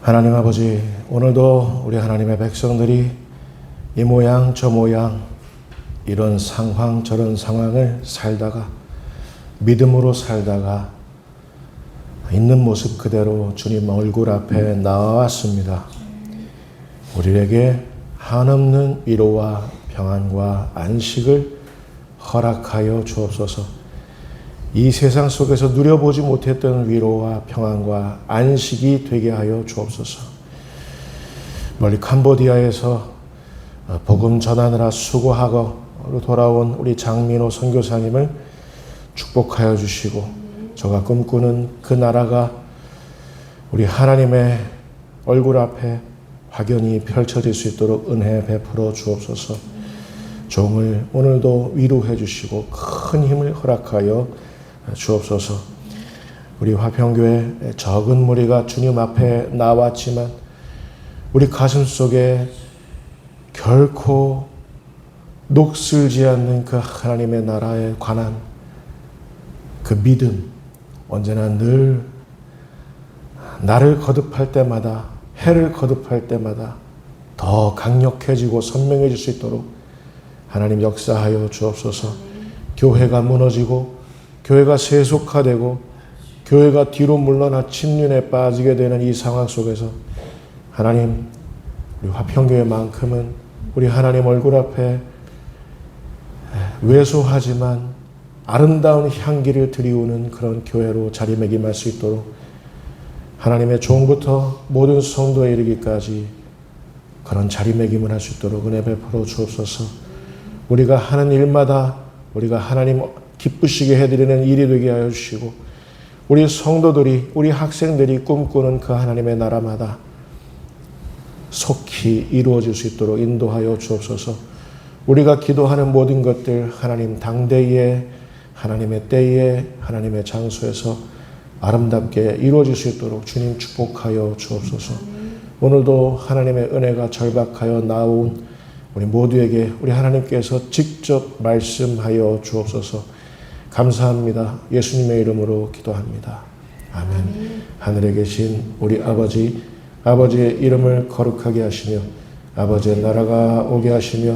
하나님 아버지, 오늘도 우리 하나님의 백성들이 이 모양 저 모양 이런 상황 저런 상황을 살다가 믿음으로 살다가 있는 모습 그대로 주님 얼굴 앞에 나왔습니다. 우리에게 한없는 위로와 평안과 안식을 허락하여 주옵소서. 이 세상 속에서 누려보지 못했던 위로와 평안과 안식이 되게 하여 주옵소서. 멀리 캄보디아에서 복음 전하느라 수고하고 돌아온 우리 장민호 선교사님을 축복하여 주시고, 저가 꿈꾸는 그 나라가 우리 하나님의 얼굴 앞에 확연히 펼쳐질 수 있도록 은혜 베풀어 주옵소서. 종을 오늘도 위로해 주시고 큰 힘을 허락하여 주옵소서. 우리 화평교회 적은 무리가 주님 앞에 나왔지만 우리 가슴 속에 결코 녹슬지 않는 그 하나님의 나라에 관한 그 믿음, 언제나 늘 나를 거듭할 때마다, 해를 거듭할 때마다 더 강력해지고 선명해질 수 있도록 하나님 역사하여 주옵소서. 교회가 무너지고 교회가 세속화되고 교회가 뒤로 물러나 침륜에 빠지게 되는 이 상황 속에서 하나님, 우리 화평교회만큼은 우리 하나님 얼굴 앞에 왜소하지만 아름다운 향기를 드리우는 그런 교회로 자리매김할 수 있도록 하나님의 종부터 모든 성도에 이르기까지 그런 자리매김을 할 수 있도록 은혜 베풀어 주옵소서. 우리가 하는 일마다 우리가 하나님 기쁘시게 해드리는 일이 되게 하여 주시고, 우리 성도들이, 우리 학생들이 꿈꾸는 그 하나님의 나라마다 속히 이루어질 수 있도록 인도하여 주옵소서. 우리가 기도하는 모든 것들 하나님 당대에, 하나님의 때에, 하나님의 장소에서 아름답게 이루어질 수 있도록 주님 축복하여 주옵소서. 오늘도 하나님의 은혜가 절박하여 나온 우리 모두에게 우리 하나님께서 직접 말씀하여 주옵소서. 감사합니다. 예수님의 이름으로 기도합니다. 아멘. 하늘에 계신 우리 아버지, 아버지의 이름을 거룩하게 하시며 아버지의 나라가 오게 하시며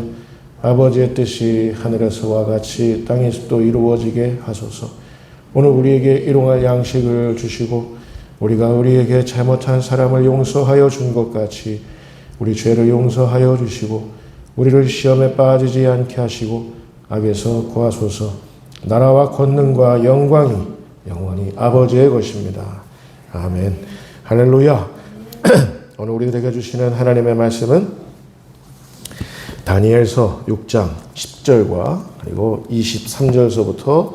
아버지의 뜻이 하늘에서와 같이 땅에서도 이루어지게 하소서. 오늘 우리에게 일용할 양식을 주시고 우리가 우리에게 잘못한 사람을 용서하여 준 것 같이 우리 죄를 용서하여 주시고 우리를 시험에 빠지지 않게 하시고 악에서 구하소서. 나라와 권능과 영광이 영원히 아버지의 것입니다. 아멘. 할렐루야. 오늘 우리들에게 주시는 하나님의 말씀은 다니엘서 6장 10절과 그리고 23절서부터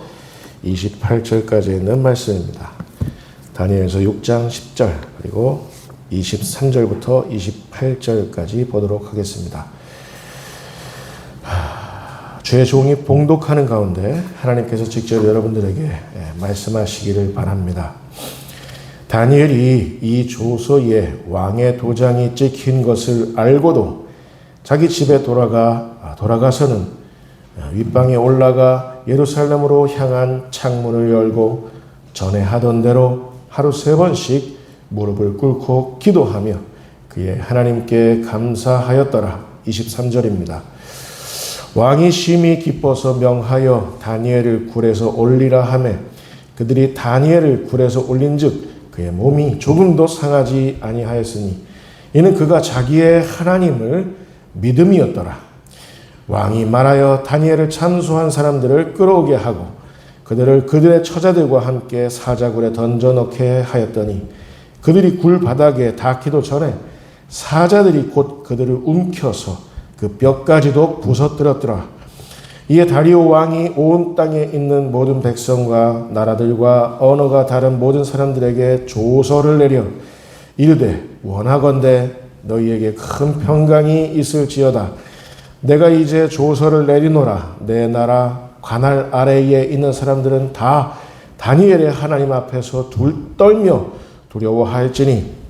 28절까지 있는 말씀입니다. 다니엘서 6장 10절 그리고 23절부터 28절까지 보도록 하겠습니다. 주의 종이 봉독하는 가운데 하나님께서 직접 여러분들에게 말씀하시기를 바랍니다. 다니엘이 이 조서에 왕의 도장이 찍힌 것을 알고도 자기 집에 돌아가서는 윗방에 올라가 예루살렘으로 향한 창문을 열고 전에 하던 대로 하루 3번씩 무릎을 꿇고 기도하며 그의 하나님께 감사하였더라. 23절입니다. 왕이 심히 기뻐서 명하여 다니엘을 굴에서 올리라 하매 그들이 다니엘을 굴에서 올린즉 그의 몸이 조금도 상하지 아니하였으니 이는 그가 자기의 하나님을 믿음이었더라. 왕이 말하여 다니엘을 참소한 사람들을 끌어오게 하고 그들을 그들의 처자들과 함께 사자굴에 던져넣게 하였더니 그들이 굴 바닥에 닿기도 전에 사자들이 곧 그들을 움켜서 그 뼈까지도 부서뜨렸더라. 이에 다리오 왕이 온 땅에 있는 모든 백성과 나라들과 언어가 다른 모든 사람들에게 조서를 내려 이르되 원하건대 너희에게 큰 평강이 있을지어다. 내가 이제 조서를 내리노라. 내 나라 관할 아래에 있는 사람들은 다 다니엘의 하나님 앞에서 떨며 두려워할지니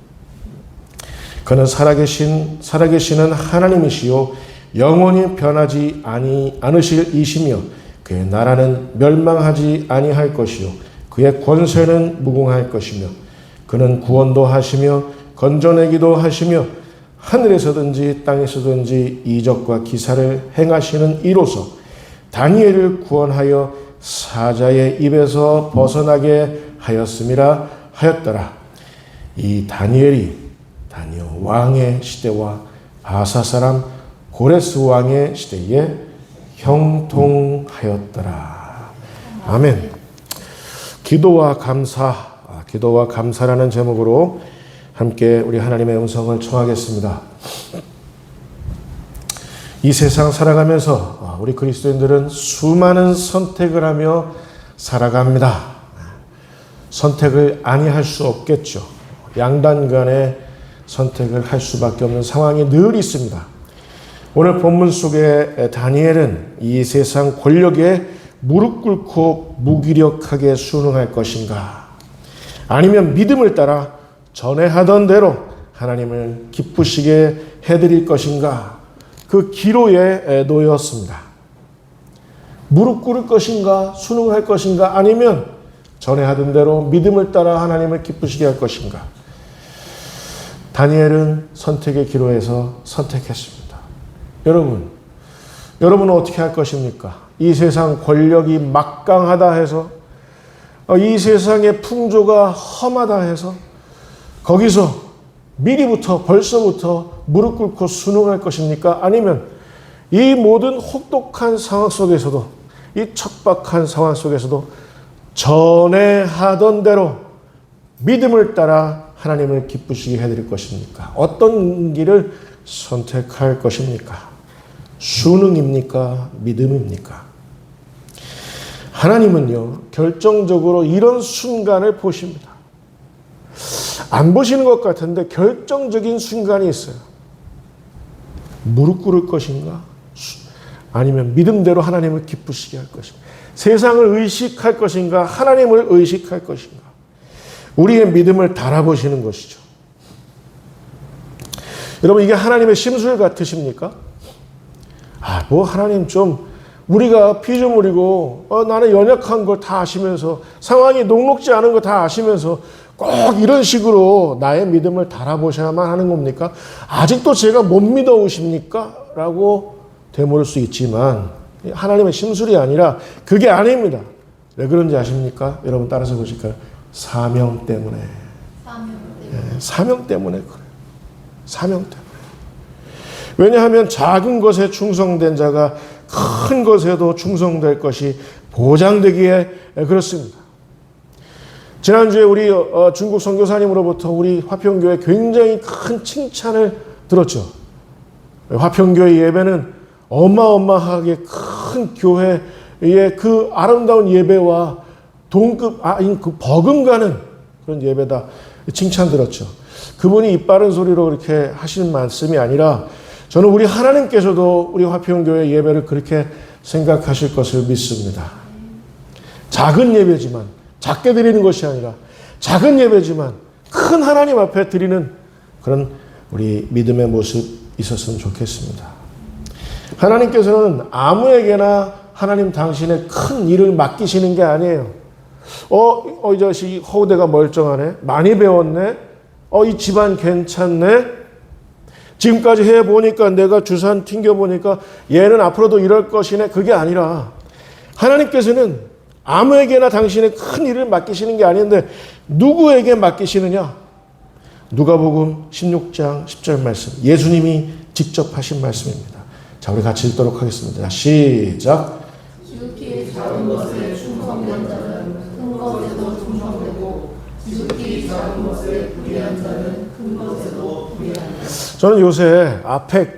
그는 살아계시는 하나님이시요 영원히 변하지 않으실 이시며 그의 나라는 멸망하지 아니할 것이요 그의 권세는 무궁할 것이며 그는 구원도 하시며 건져내기도 하시며 하늘에서든지 땅에서든지 이적과 기사를 행하시는 이로서 다니엘을 구원하여 사자의 입에서 벗어나게 하였음이라 하였더라. 이 다니엘이 다니엘 왕의 시대와 바사 사람 고레스 왕의 시대에 형통하였더라. 아멘. 기도와 감사라는 제목으로 함께 우리 하나님의 음성을 청하겠습니다. 이 세상 살아가면서 우리 그리스도인들은 수많은 선택을 하며 살아갑니다. 선택을 아니할 수 없겠죠. 양단 간에 선택을 할 수밖에 없는 상황이 늘 있습니다. 오늘 본문 속에 다니엘은 이 세상 권력에 무릎 꿇고 무기력하게 순응할 것인가? 아니면 믿음을 따라 전에 하던 대로 하나님을 기쁘시게 해드릴 것인가? 그 기로에 놓였습니다. 무릎 꿇을 것인가? 순응할 것인가? 아니면 전에 하던 대로 믿음을 따라 하나님을 기쁘시게 할 것인가? 다니엘은 선택의 기로에서 선택했습니다. 여러분은 어떻게 할 것입니까? 이 세상 권력이 막강하다 해서, 이 세상의 풍조가 험하다 해서 거기서 벌써부터 무릎 꿇고 순응할 것입니까? 아니면 이 모든 혹독한 상황 속에서도, 이 척박한 상황 속에서도 전에 하던 대로 믿음을 따라 하나님을 기쁘시게 해드릴 것입니까? 어떤 길을 선택할 것입니까? 순응입니까? 믿음입니까? 하나님은요, 결정적으로 이런 순간을 보십니다. 안 보시는 것 같은데 결정적인 순간이 있어요. 무릎 꿇을 것인가? 아니면 믿음대로 하나님을 기쁘시게 할 것인가? 세상을 의식할 것인가? 하나님을 의식할 것인가? 우리의 믿음을 달아보시는 것이죠. 여러분, 이게 하나님의 심술 같으십니까? 하나님 우리가 피조물이고, 나는 연약한 걸 다 아시면서, 상황이 녹록지 않은 거 다 아시면서, 꼭 이런 식으로 나의 믿음을 달아보셔야만 하는 겁니까? 아직도 제가 못 믿어오십니까? 라고 되물을 수 있지만, 하나님의 심술이 아니라 그게 아닙니다. 왜 그런지 아십니까? 여러분 따라서 보실까요? 사명 때문에. 사명 때문에 그래요. 사명 때문에. 왜냐하면 작은 것에 충성된 자가 큰 것에도 충성될 것이 보장되기에 그렇습니다. 지난주에 우리 중국 선교사님으로부터 우리 화평교회 굉장히 큰 칭찬을 들었죠. 화평교회 예배는 어마어마하게 큰 교회의 그 아름다운 예배와 버금가는 그런 예배다. 칭찬 들었죠. 그분이 입 바른 소리로 그렇게 하시는 말씀이 아니라 저는 우리 하나님께서도 우리 화평교회 예배를 그렇게 생각하실 것을 믿습니다. 작은 예배지만, 작게 드리는 것이 아니라 작은 예배지만 큰 하나님 앞에 드리는 그런 우리 믿음의 모습 있었으면 좋겠습니다. 하나님께서는 아무에게나 하나님 당신의 큰 일을 맡기시는 게 아니에요. 이 자식 허우대가 멀쩡하네. 많이 배웠네. 이 집안 괜찮네. 지금까지 해보니까 내가 주산 튕겨보니까 얘는 앞으로도 이럴 것이네. 그게 아니라 하나님께서는 아무에게나 당신의 큰 일을 맡기시는 게 아닌데 누구에게 맡기시느냐? 누가복음 16장 10절 말씀. 예수님이 직접 하신 말씀입니다. 자, 우리 같이 읽도록 하겠습니다. 자, 시작. 지극히 작은 것에 충성된 자는 큰 것에도 충성되고 지극히 작은 것에 불의한 자는 큰 것에도 불의한다. 저는 요새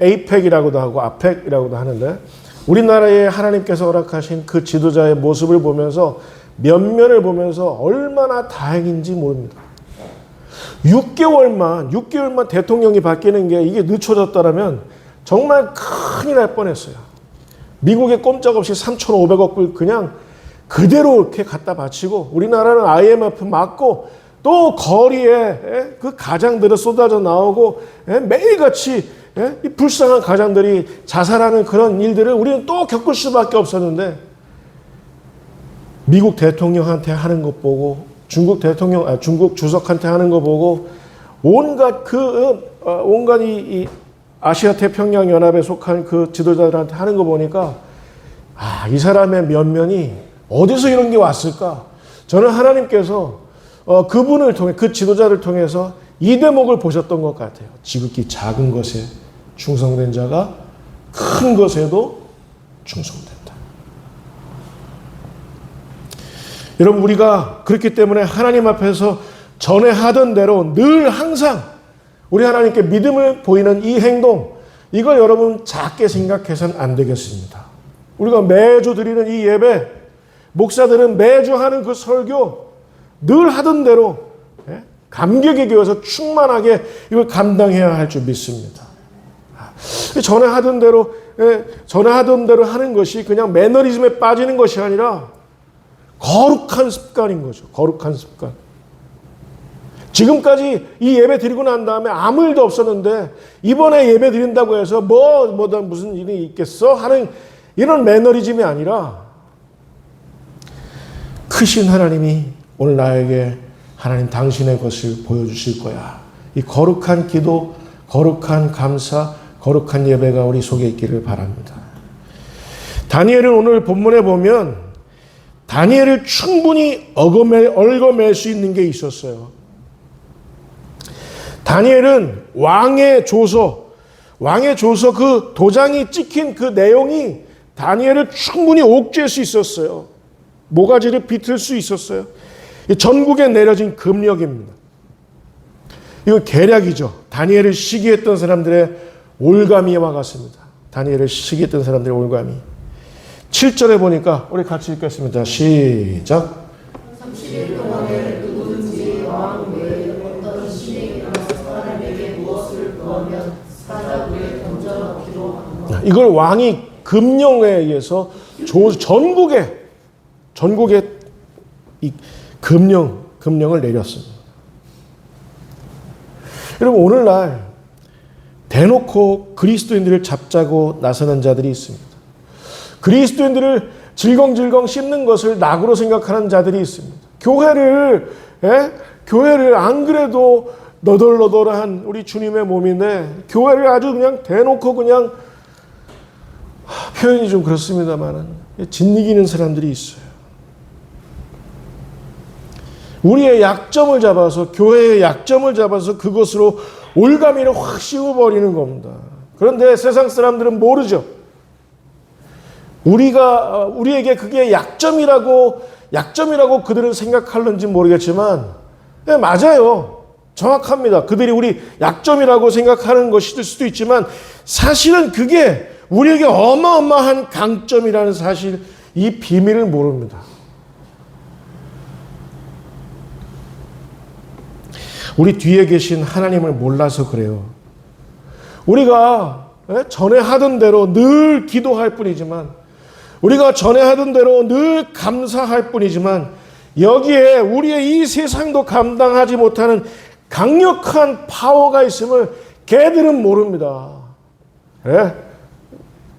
APEC이라고도 하고 아펙이라고도 하는데 우리나라에 하나님께서 허락하신 그 지도자의 모습을 보면서 면면을 보면서 얼마나 다행인지 모릅니다. 6개월만 대통령이 바뀌는 게 이게 늦춰졌다면 정말 큰일 날 뻔했어요. 미국에 꼼짝없이 3,500억 불 그냥 그대로 이렇게 갖다 바치고 우리나라는 IMF 맞고 또 거리에 그 가장들은 쏟아져 나오고 매일같이 이 불쌍한 가장들이 자살하는 그런 일들을 우리는 또 겪을 수밖에 없었는데 미국 대통령한테 하는 것 보고 중국 주석한테 하는 거 보고 온갖 이 아시아 태평양 연합에 속한 그 지도자들한테 하는 거 보니까 이 사람의 면면이 어디서 이런 게 왔을까? 저는 하나님께서 그분을 통해, 그 지도자를 통해서 이 대목을 보셨던 것 같아요. 지극히 작은 것에 충성된 자가 큰 것에도 충성된다. 여러분, 우리가 그렇기 때문에 하나님 앞에서 전에 하던 대로 늘 항상 우리 하나님께 믿음을 보이는 이 행동, 이걸 여러분 작게 생각해서는 안 되겠습니다. 우리가 매주 드리는 이 예배, 목사들은 매주 하는 그 설교, 늘 하던 대로 감격의 교회에서 충만하게 이걸 감당해야 할 줄 믿습니다. 전에 하던 대로 하는 것이 그냥 매너리즘에 빠지는 것이 아니라 거룩한 습관인 거죠. 거룩한 습관. 지금까지 이 예배 드리고 난 다음에 아무 일도 없었는데 이번에 예배 드린다고 해서 무슨 일이 있겠어? 하는 이런 매너리즘이 아니라 크신 하나님이 오늘 나에게 하나님 당신의 것을 보여주실 거야. 이 거룩한 기도, 거룩한 감사, 거룩한 예배가 우리 속에 있기를 바랍니다. 다니엘은 오늘 본문에 보면 다니엘을 충분히 얽어맬 수 있는 게 있었어요. 다니엘은 왕의 조서 그 도장이 찍힌 그 내용이 다니엘을 충분히 옥죄할 수 있었어요. 모가지를 비틀 수 있었어요. 전국에 내려진 금력입니다. 이거 계략이죠. 다니엘을 시기했던 사람들의 올가미와 같습니다. 다니엘을 시기했던 사람들의 올가미. 7절에 보니까 우리 같이 읽겠습니다. 시작. 30일 동안에 누구든지 왕 외에 어떤 신에게나 사람에게 무엇을 구하면 사자굴에 던져넣기로 한다. 이걸 왕이 금령에 의해서 전국에 이 금령을 내렸습니다. 여러분, 오늘날 대놓고 그리스도인들을 잡자고 나서는 자들이 있습니다. 그리스도인들을 질겅질겅 씹는 것을 낙으로 생각하는 자들이 있습니다. 교회를 안 그래도 너덜너덜한 우리 주님의 몸인데 교회를 아주 그냥 대놓고 그냥 표현이 좀 그렇습니다만은 짓이기는 사람들이 있어요. 우리의 약점을 잡아서, 교회의 약점을 잡아서 그것으로 올가미를 확 씌워버리는 겁니다. 그런데 세상 사람들은 모르죠. 우리에게 그게 약점이라고 그들은 생각하는지 모르겠지만, 네, 맞아요. 정확합니다. 그들이 우리 약점이라고 생각하는 것일 수도 있지만, 사실은 그게 우리에게 어마어마한 강점이라는 사실, 이 비밀을 모릅니다. 우리 뒤에 계신 하나님을 몰라서 그래요. 우리가 전에 하던 대로 늘 기도할 뿐이지만, 우리가 전에 하던 대로 늘 감사할 뿐이지만, 여기에 우리의 이 세상도 감당하지 못하는 강력한 파워가 있음을 걔들은 모릅니다. 그래?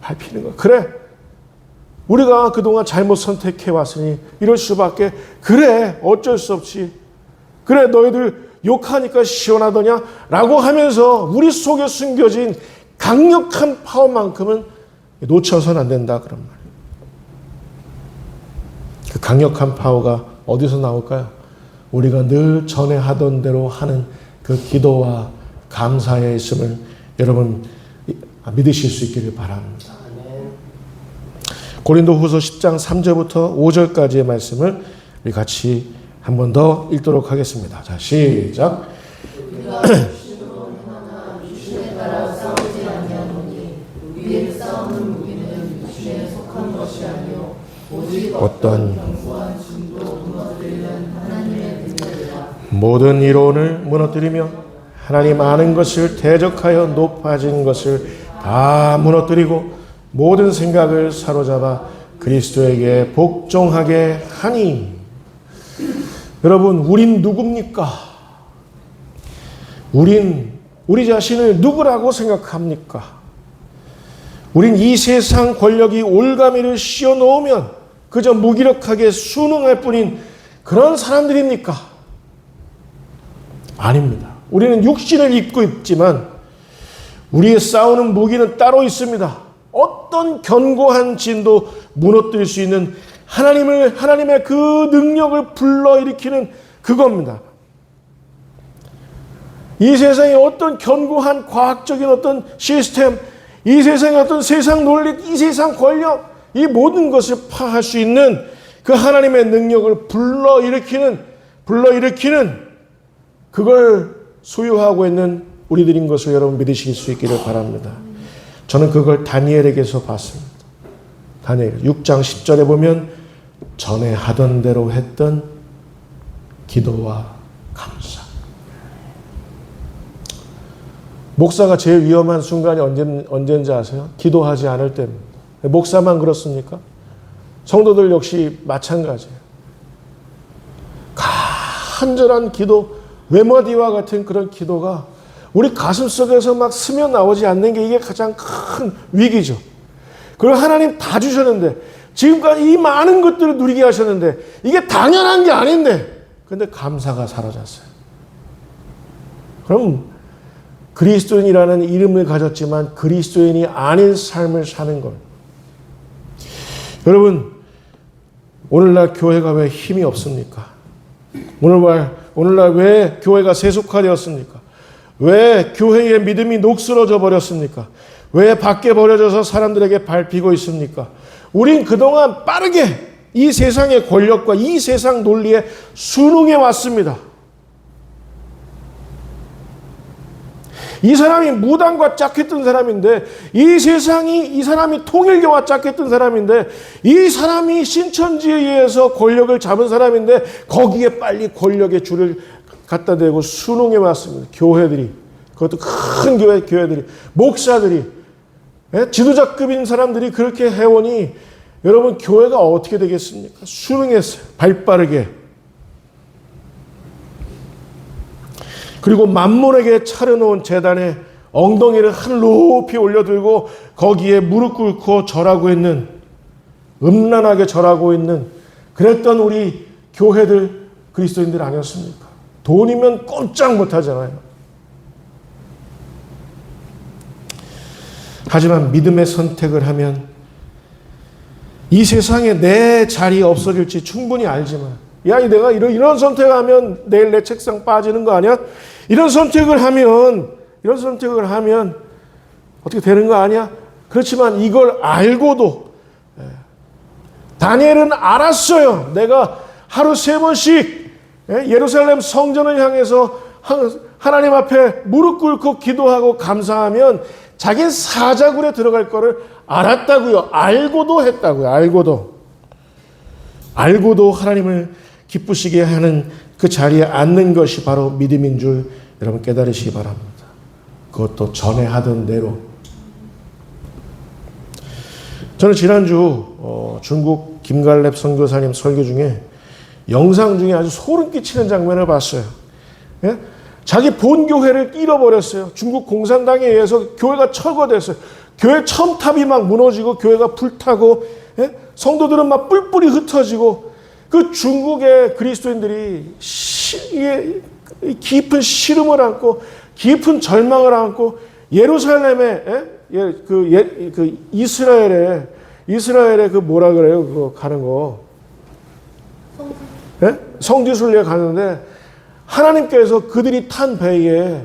밟히는 거. 그래. 우리가 그동안 잘못 선택해 왔으니 이럴 수밖에. 그래. 어쩔 수 없지. 그래. 너희들 욕하니까 시원하더냐? 라고 하면서 우리 속에 숨겨진 강력한 파워만큼은 놓쳐서는 안 된다. 그런 말. 그 강력한 파워가 어디서 나올까요? 우리가 늘 전에 하던 대로 하는 그 기도와 감사의 있음을 여러분 믿으실 수 있기를 바랍니다. 고린도후서 10장 3절부터 5절까지의 말씀을 우리 같이 한 번 더 읽도록 하겠습니다. 자, 시작. 우리가 육신으로 하나 육신에 따라 싸우지 아니하노니 우리의 싸우는 무기는 육신에 속한 것이 아니요 오직 어떤 견고한 진도 무너뜨리는 하나님의 능력이라. 모든 이론을 무너뜨리며 하나님 아는 것을 대적하여 높아진 것을 다 무너뜨리고 모든 생각을 사로잡아 그리스도에게 복종하게 하니. 여러분, 우린 누굽니까? 우리 자신을 누구라고 생각합니까? 우린 이 세상 권력이 올가미를 씌워 놓으면 그저 무기력하게 순응할 뿐인 그런 사람들입니까? 아닙니다. 우리는 육신을 입고 있지만 우리의 싸우는 무기는 따로 있습니다. 어떤 견고한 진도 무너뜨릴 수 있는 하나님의 그 능력을 불러일으키는 그겁니다. 이 세상의 어떤 견고한 과학적인 어떤 시스템, 이 세상의 어떤 세상 논리, 이 세상 권력, 이 모든 것을 파할 수 있는 그 하나님의 능력을 불러일으키는 그걸 소유하고 있는 우리들인 것을 여러분 믿으실 수 있기를 바랍니다. 저는 그걸 다니엘에게서 봤습니다. 다니엘 6장 10절에 보면 전에 하던 대로 했던 기도와 감사. 목사가 제일 위험한 순간이 언제인지 아세요? 기도하지 않을 때입니다. 목사만 그렇습니까? 성도들 역시 마찬가지예요. 간절한 기도, 외마디와 같은 그런 기도가 우리 가슴속에서 막 스며 나오지 않는 게 이게 가장 큰 위기죠. 그걸 하나님 다 주셨는데, 지금까지 이 많은 것들을 누리게 하셨는데 이게 당연한 게 아닌데, 근데 감사가 사라졌어요. 그럼 그리스도인이라는 이름을 가졌지만 그리스도인이 아닌 삶을 사는 것. 여러분, 오늘날 교회가 왜 힘이 없습니까? 오늘날 왜 교회가 세속화되었습니까? 왜 교회의 믿음이 녹슬어져 버렸습니까? 왜 밖에 버려져서 사람들에게 밟히고 있습니까? 우린 그동안 빠르게 이 세상의 권력과 이 세상 논리에 순응해 왔습니다. 이 사람이 무당과 짝했던 사람인데, 이 사람이 통일교와 짝했던 사람인데, 이 사람이 신천지에 의해서 권력을 잡은 사람인데, 거기에 빨리 권력의 줄을 갖다 대고 순응해 왔습니다. 교회들이. 그것도 큰 교회들이. 목사들이. 지도자급인 사람들이 그렇게 해오니, 여러분, 교회가 어떻게 되겠습니까? 순응했어요. 발빠르게. 그리고 만몬에게 차려놓은 제단에 엉덩이를 하늘 높이 올려들고 거기에 무릎 꿇고 절하고 있는, 음란하게 절하고 있는, 그랬던 우리 교회들, 그리스도인들 아니었습니까? 돈이면 꼼짝 못하잖아요. 하지만 믿음의 선택을 하면 이 세상에 내 자리 없어질지 충분히 알지만, 야, 내가 이런 선택하면 내일 내 책상 빠지는 거 아니야? 이런 선택을 하면 어떻게 되는 거 아니야? 그렇지만 이걸 알고도, 다니엘은 알았어요. 내가 하루 3번씩 예루살렘 성전을 향해서 하나님 앞에 무릎 꿇고 기도하고 감사하면 자기는 사자굴에 들어갈 거를 알았다고요. 알고도 했다고요. 알고도 하나님을 기쁘시게 하는 그 자리에 앉는 것이 바로 믿음인 줄 여러분 깨달으시기 바랍니다. 그것도 전에 하던 대로. 저는 지난주 중국 김갈렙 선교사님 설교 중에 영상 중에 아주 소름 끼치는 장면을 봤어요. 예? 자기 본교회를 잃어버렸어요. 중국 공산당에 의해서 교회가 철거됐어요. 교회 첨탑이 막 무너지고 교회가 불타고, 예? 성도들은 막 뿔뿔이 흩어지고, 그 중국의 그리스도인들이 깊은 시름을 안고 깊은 절망을 안고 예루살렘에, 이스라엘에 그 뭐라 그래요? 그거 가는 거. 성지순례 가는데 하나님께서 그들이 탄 배에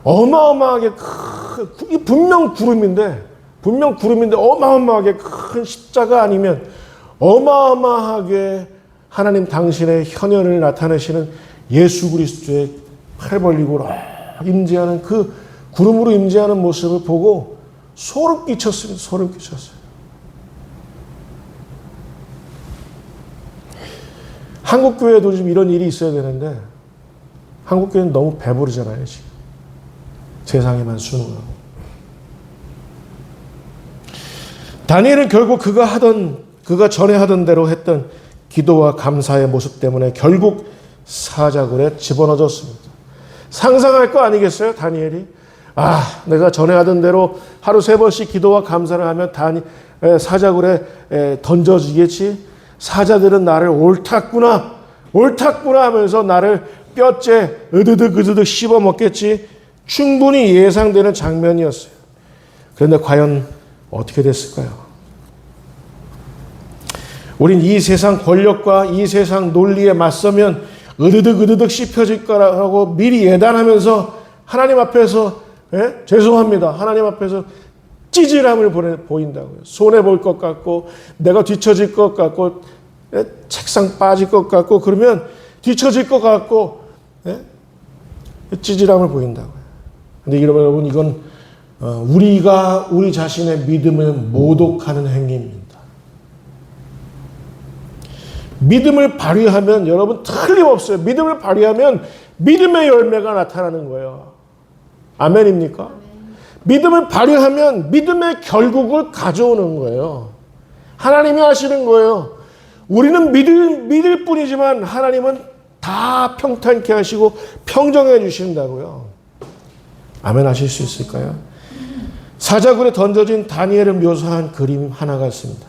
어마어마하게 큰, 분명 구름인데 어마어마하게 큰 십자가 아니면 어마어마하게 하나님 당신의 현현을 나타내시는 예수 그리스도의 팔 벌리고 임재하는 그 구름으로 임재하는 모습을 보고 소름 끼쳤습니다. 소름 끼쳤어요. 한국교회도 좀 이런 일이 있어야 되는데 한국교회는 너무 배부르잖아요. 지금 세상에만 순응하고. 다니엘은 결국 그가 전에 하던 대로 했던 기도와 감사의 모습 때문에 결국 사자굴에 집어넣어졌습니다. 상상할 거 아니겠어요? 다니엘이. 내가 전에 하던 대로 하루 3번씩 기도와 감사를 하면 사자굴에 던져지겠지. 사자들은 나를 옳았구나 하면서 나를 뼈째 으드득 씹어 먹겠지 충분히 예상되는 장면이었어요. 그런데 과연 어떻게 됐을까요? 우린 이 세상 권력과 이 세상 논리에 맞서면 으드득 씹혀질 거라고 미리 예단하면서 하나님 앞에서 죄송합니다. 하나님 앞에서 찌질함을 보인다고요. 손해볼 것 같고 내가 뒤처질 것 같고 책상 빠질 것 같고 그러면 뒤처질 것 같고 찌질함을 보인다고요. 근데 여러분 이건 우리가 우리 자신의 믿음을 모독하는 행위입니다. 믿음을 발휘하면 여러분 틀림없어요. 믿음을 발휘하면 믿음의 열매가 나타나는 거예요. 아멘입니까? 믿음을 발휘하면 믿음의 결국을 가져오는 거예요. 하나님이 하시는 거예요. 우리는 믿을 뿐이지만 하나님은 다 평탄케 하시고 평정해 주신다고요. 아멘 하실 수 있을까요? 사자굴에 던져진 다니엘을 묘사한 그림 하나가 있습니다.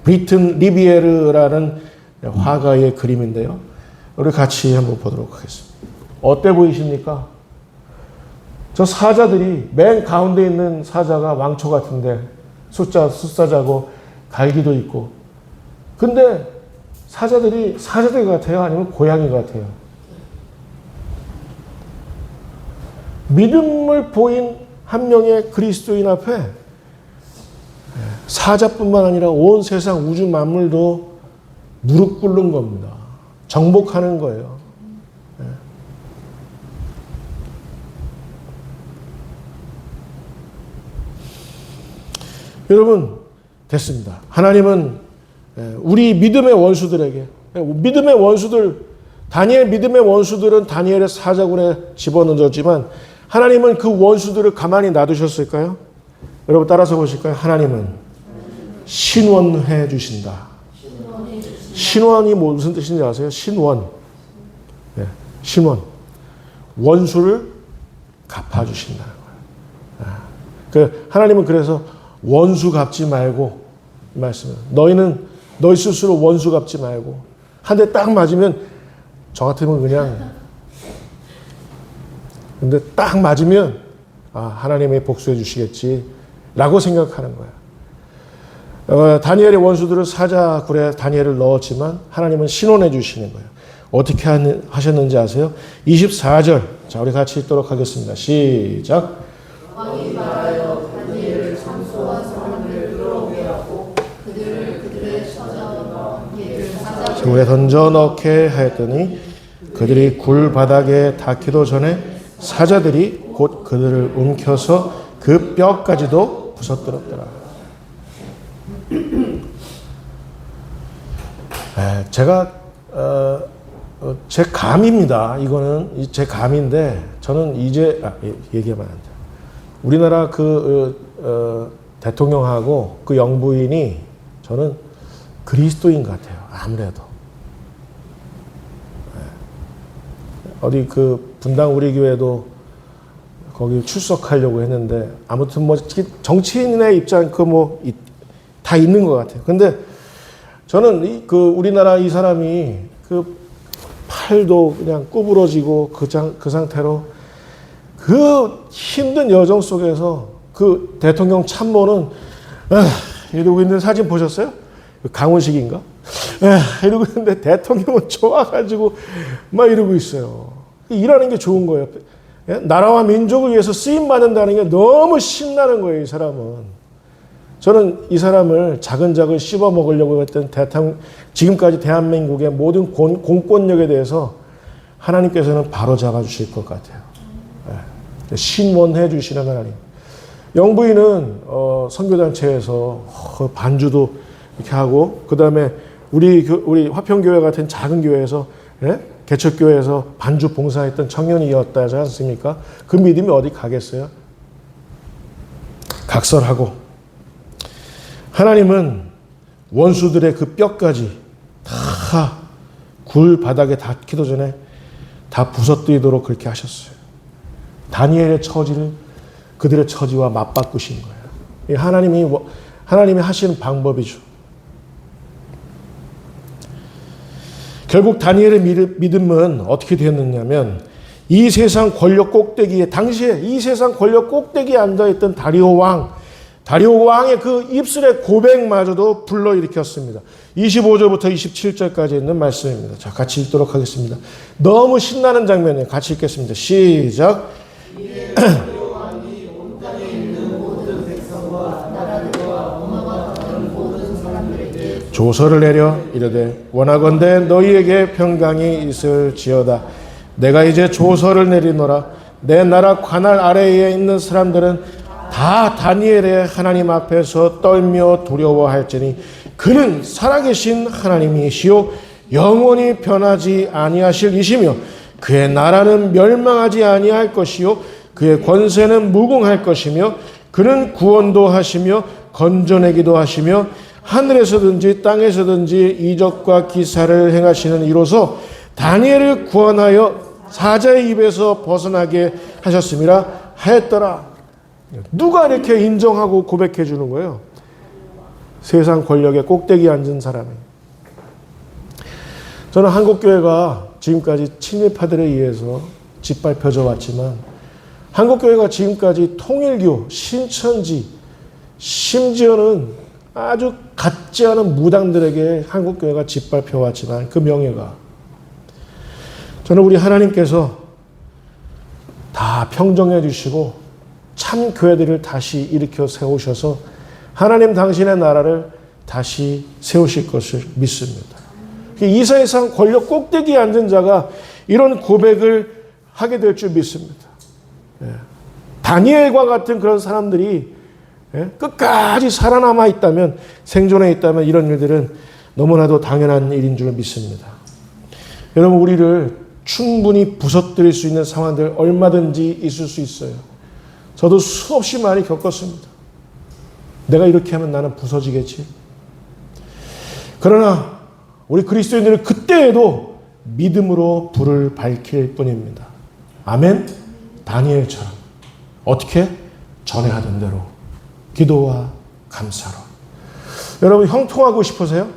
브리튼 리비에르라는 화가의 그림인데요. 우리 같이 한번 보도록 하겠습니다. 어때 보이십니까? 저 사자들이 맨 가운데 있는 사자가 왕초 같은데 숫사자고 갈기도 있고 근데 사자들 같아요? 아니면 고양이 같아요? 믿음을 보인 한 명의 그리스도인 앞에 사자뿐만 아니라 온 세상 우주 만물도 무릎 꿇는 겁니다. 정복하는 거예요. 여러분 됐습니다. 하나님은 우리 믿음의 원수들에게 다니엘 믿음의 원수들은 다니엘의 사자굴에 집어넣어졌지만 하나님은 그 원수들을 가만히 놔두셨을까요? 여러분 따라서 보실까요? 하나님은 신원해 주신다. 신원이 무슨 뜻인지 아세요? 신원. 신원. 원수를 갚아주신다는 거예요. 하나님은 그래서 원수 갚지 말고 이 말씀은 너희 스스로 원수 갚지 말고 한 대 딱 맞으면 저 같으면 그냥 근데 딱 맞으면 하나님이 복수해 주시겠지 라고 생각하는 거야. 다니엘의 원수들은 사자굴에 다니엘을 넣었지만 하나님은 신원해 주시는 거예요. 어떻게 하셨는지 아세요? 24절 자 우리 같이 읽도록 하겠습니다. 시작. 왕이 말하여 다니엘을 장소와 사람을 끌어오게 하고 그들을 그들의 처자와 함께 굴에 던져 넣게 하였더니 그들이 굴 바닥에 닿기도 전에 사자들이 곧 그들을 움켜서 그 뼈까지도 부서뜨렸더라. 제가 제 감입니다. 이거는 제 감인데 저는 이제 얘기하면 안 돼요. 우리나라 대통령하고 그 영부인이 저는 그리스도인 같아요. 아무래도 어디 분당 우리 교회도 거기 출석하려고 했는데 아무튼 정치인의 입장 다 있는 것 같아요. 근데 저는 우리나라 이 사람이 팔도 그냥 구부러지고 그 상태로 그 힘든 여정 속에서 그 대통령 참모는 이러고 있는 사진 보셨어요? 강훈식인가? 이러고 있는데 대통령은 좋아가지고 막 이러고 있어요. 일하는 게 좋은 거예요. 나라와 민족을 위해서 쓰임받는다는 게 너무 신나는 거예요, 이 사람은. 저는 이 사람을 자근자근 씹어 먹으려고 했던 지금까지 대한민국의 모든 공권력에 대해서 하나님께서는 바로 잡아주실 것 같아요. 신원해 주시는 하나님. 영부인은 선교단체에서 반주도 이렇게 하고 그 다음에 우리 화평교회 같은 작은 교회에서 개척교회에서 반주 봉사했던 청년이었다지 않습니까? 그 믿음이 어디 가겠어요? 각설하고 하나님은 원수들의 그 뼈까지 다 굴 바닥에 닿기도 전에 다 부서뜨리도록 그렇게 하셨어요. 다니엘의 처지를 그들의 처지와 맞바꾸신 거예요. 하나님이 하시는 방법이죠. 결국 다니엘의 믿음은 어떻게 되었느냐면 이 세상 권력 꼭대기에 당시에 이 세상 권력 꼭대기에 앉아있던 다리오 왕의 그 입술의 고백마저도 불러일으켰습니다. 25절부터 27절까지 있는 말씀입니다. 자, 같이 읽도록 하겠습니다. 너무 신나는 장면이에요. 같이 읽겠습니다. 시작. 조서를 내려 이르되 원하건대 너희에게 평강이 있을지어다. 내가 이제 조서를 내리노라. 내 나라 관할 아래에 있는 사람들은 다 다니엘의 하나님 앞에서 떨며 두려워할지니 그는 살아계신 하나님이시요 영원히 변하지 아니하실 이시며 그의 나라는 멸망하지 아니할 것이요 그의 권세는 무궁할 것이며 그는 구원도 하시며 건져내기도 하시며 하늘에서든지 땅에서든지 이적과 기사를 행하시는 이로서 다니엘을 구원하여 사자의 입에서 벗어나게 하셨음이라 하였더라. 누가 이렇게 인정하고 고백해 주는 거예요? 세상 권력의 꼭대기에 앉은 사람이. 저는 한국교회가 지금까지 친일파들에 의해서 짓밟혀져 왔지만 한국교회가 지금까지 통일교, 신천지, 심지어는 아주 같지 않은 무당들에게 한국교회가 짓밟혀 왔지만 그 명예가 저는 우리 하나님께서 다 평정해 주시고 참 교회들을 다시 일으켜 세우셔서 하나님 당신의 나라를 다시 세우실 것을 믿습니다. 이 세상 권력 꼭대기에 앉은 자가 이런 고백을 하게 될 줄 믿습니다. 다니엘과 같은 그런 사람들이 끝까지 살아남아 있다면, 생존해 있다면 이런 일들은 너무나도 당연한 일인 줄 믿습니다. 여러분, 우리를 충분히 부서뜨릴 수 있는 상황들 얼마든지 있을 수 있어요. 저도 수없이 많이 겪었습니다. 내가 이렇게 하면 나는 부서지겠지. 그러나 우리 그리스도인들은 그때에도 믿음으로 불을 밝힐 뿐입니다. 아멘? 다니엘처럼. 어떻게? 전에 하던 대로. 기도와 감사로. 여러분, 형통하고 싶으세요?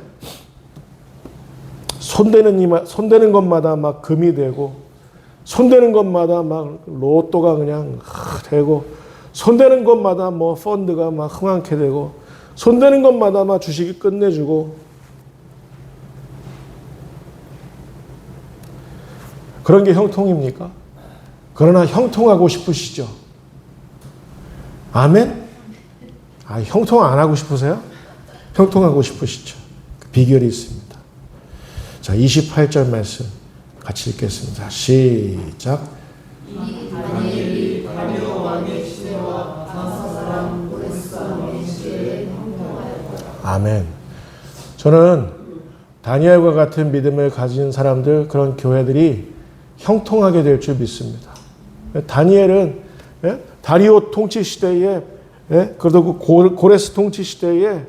손대는 것마다 막 금이 되고, 손대는 것마다 막 로또가 그냥 되고, 손대는 것마다 뭐 펀드가 막 흥황케 되고, 손대는 것마다 막 주식이 끝내주고, 그런 게 형통입니까? 그러나 형통하고 싶으시죠? 아멘? 형통 안 하고 싶으세요? 형통하고 싶으시죠? 그 비결이 있습니다. 자, 28절 말씀 같이 읽겠습니다. 시작. 이 다니엘이 다리오 왕의 시대와 다섯 사람 고레스 왕의 시대에 형통하였다. 아멘. 저는 다니엘과 같은 믿음을 가진 사람들, 그런 교회들이 형통하게 될 줄 믿습니다. 다니엘은 다리오 통치 시대에, 그래도 고레스 통치 시대에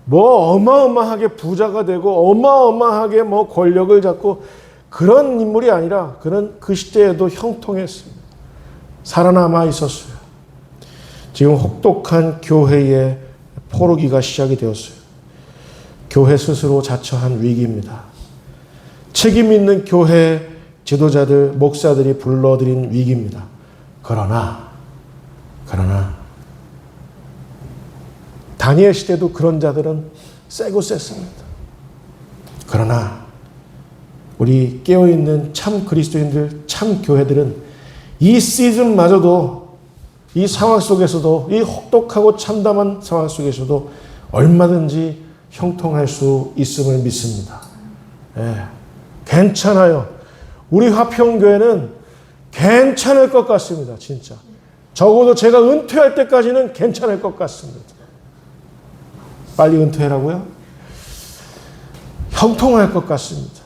뭐 어마어마하게 부자가 되고 어마어마하게 뭐 권력을 잡고 그런 인물이 아니라 그는 그 시대에도 형통했습니다. 살아남아 있었어요. 지금 혹독한 교회의 포로기가 시작이 되었어요. 교회 스스로 자처한 위기입니다. 책임 있는 교회 지도자들, 목사들이 불러들인 위기입니다. 그러나 다니엘 시대도 그런 자들은 세고 셌습니다. 그러나 우리 깨어있는 참 그리스도인들, 참 교회들은 이 시즌마저도, 이 상황 속에서도, 이 혹독하고 참담한 상황 속에서도 얼마든지 형통할 수 있음을 믿습니다. 괜찮아요. 우리 화평교회는 괜찮을 것 같습니다. 진짜. 적어도 제가 은퇴할 때까지는 괜찮을 것 같습니다. 빨리 은퇴하라고요? 형통할 것 같습니다.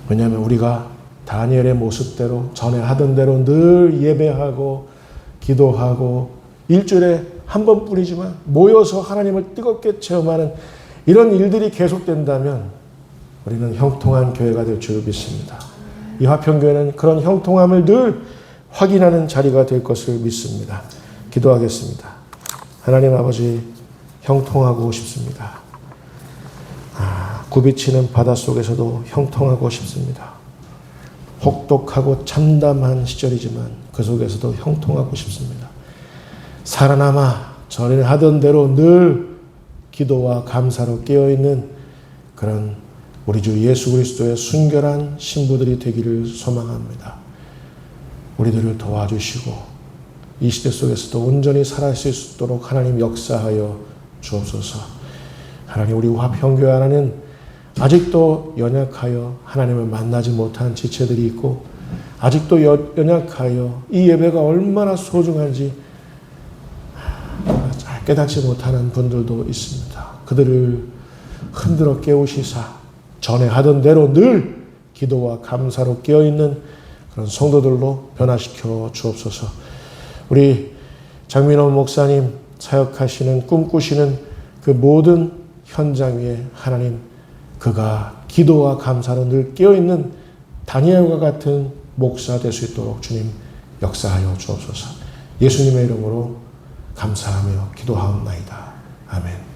왜냐하면 우리가 다니엘의 모습대로, 전에 하던 대로 늘 예배하고 기도하고 일주일에 한 번뿐이지만 모여서 하나님을 뜨겁게 체험하는 이런 일들이 계속된다면 우리는 형통한 교회가 될 줄 믿습니다. 이 화평교회는 그런 형통함을 늘 확인하는 자리가 될 것을 믿습니다. 기도하겠습니다. 하나님 아버지, 형통하고 싶습니다. 굽이치는 바닷속에서도 형통하고 싶습니다. 혹독하고 참담한 시절이지만 그 속에서도 형통하고 싶습니다. 살아남아 전에 하던 대로 늘 기도와 감사로 깨어있는 그런 우리 주 예수 그리스도의 순결한 신부들이 되기를 소망합니다. 우리들을 도와주시고 이 시대 속에서도 온전히 살아있을 수 있도록 하나님 역사하여 주옵소서. 하나님, 우리 화평교회 안에는 아직도 연약하여 하나님을 만나지 못한 지체들이 있고 아직도 연약하여 이 예배가 얼마나 소중한지 잘 깨닫지 못하는 분들도 있습니다. 그들을 흔들어 깨우시사 전에 하던 대로 늘 기도와 감사로 깨어있는 그런 성도들로 변화시켜 주옵소서. 우리 장민호 목사님 사역하시는 꿈꾸시는 그 모든 현장 위에 하나님, 그가 기도와 감사로 늘 깨어있는 다니엘과 같은 목사 될 수 있도록 주님 역사하여 주옵소서. 예수님의 이름으로 감사하며 기도하옵나이다. 아멘.